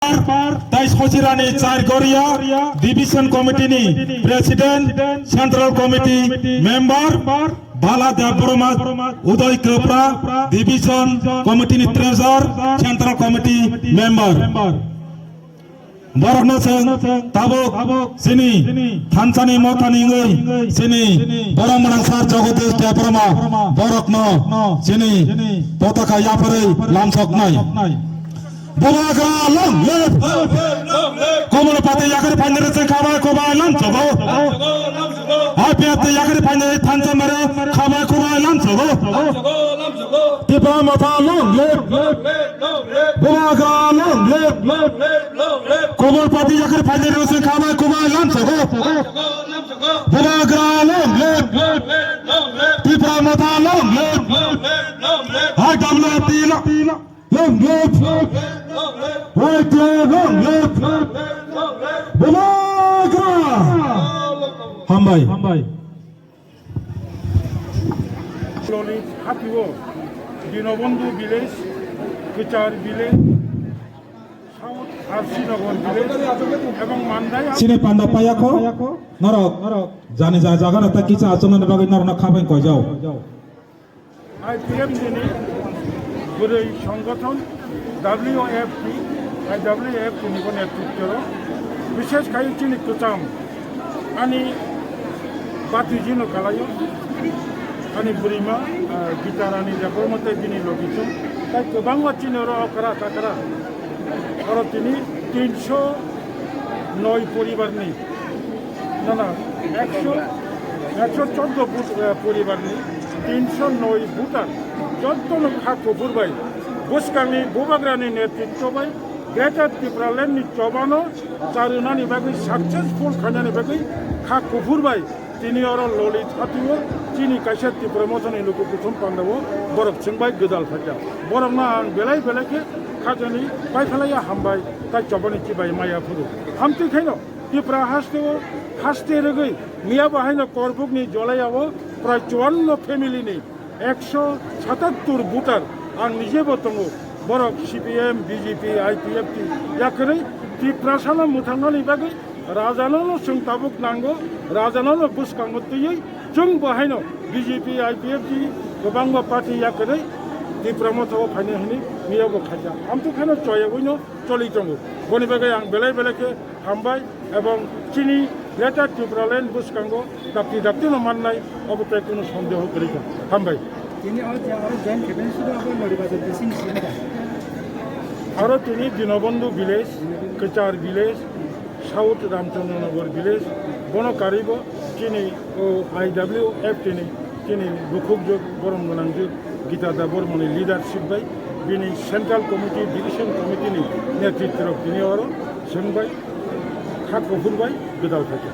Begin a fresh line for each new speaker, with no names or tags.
तेईस हजिरानी चार गरिया division committee president central committee member Baladev Barma Uday कृपरा division committee treasurer central committee member बरकनो ताबुक सिनी थानसानी मथानी सिनी बरमनां सार जगदीश देवबर्मा बरकनो सिनी पताका याफरे लामसकनाय Bulaga long live. Komono pate yakari pandere se khabai kobai lam chogo. Apiate yakari pandere thansa mare khabai kobai lam chogo. Tipa mata long live. Bulaga long live. Komono pate yakari pandere se khabai kobai lam chogo. Bulaga long live. Tipa mata long live. Hai damla tila. Long live. Right long live. Bulaga. Hambai.
Slowly happy work. Dinobondu village, Kichar village, South Arsinagar village, এবং Mandai
Sini panda payako. Narok. Jani jaga rata kicha achonan bagai narona khabai koi jao.
IPF যিনি গুরুই সংগঠন WFP IWF তিনি নেতৃত্ব বিশেষ খাই চিনি কুচাম আনি বাতি জিনো কালায়ো আনি বুড়িমা গীতারানি দেবমতে যিনি লगिছো তাই গোবাং চিনর অকরা তাকরা আর তিনি 309 পরিবারনি না 114 পরিবারনি 309 ভুটান যতন খাকো বুরবাই বুসকানি বুবাগ্রানি নেতৃত্ব বাই গ্রেটার ত্রিপুরাল্যান্ডনি চবানো চারুনানি বাগৈ সাকসেসফুল খানানি বাগৈ খাকো বুরবাই তিনি আর ললিত হাতিও চিনি কাইসা ত্রিপুরা মতনি লোক কুথুম পান্ডাবো বরফ চিংবাই গদাল ফাটা বরফ না আং বেলাই বেলাইকে খাজানি বাইফালাইয়া হামবাই তাই চবানি চিবাই মায়া ফুরু হামতি খাইনো ত্রিপুরা হাসতে রগৈ মিয়া বাহাইনো করবুকনি জলাইয়াবো প্রায় 54 ফ্যামিলিনি 177 ভোটার आं निजेबो दङो बरक CPM BJP IPF याकरै ত্রিপুরাসানো मुथांनानि बागै राजानावनो जों ताबुक नांगौ राजानावनो बुसखांगो तैयै जों बाहायनो BJP IPF गोबां पार्टी याकरै ত্রিপুরা मथाव फायनो हनि मियाबो खाजा आमथु खानो चयबैनो चलि दङ बनि बागै आं बेलाय बेलायके हामबाय एवं चिनि ग्रेटार ত্রিপুরাল্যান্ড बुसखांगो दाप्ति माननाय अबथाय कोनो सन्देह गैया हामबाय और তিনি Dinabandhu village Kachar village south Ramchandranagar village বনকারিব তিনি ও IWF তিনি বুকুক বরম গোনাंजुग গীতাদা বর্মনি লিডারশিপ বাই বিনি সেন্ট্রাল কমিটি ডিভিশন কমিটিनि नेतृत्व তিনি और सोंबाय खाखो फुरबाय गोदाव थायो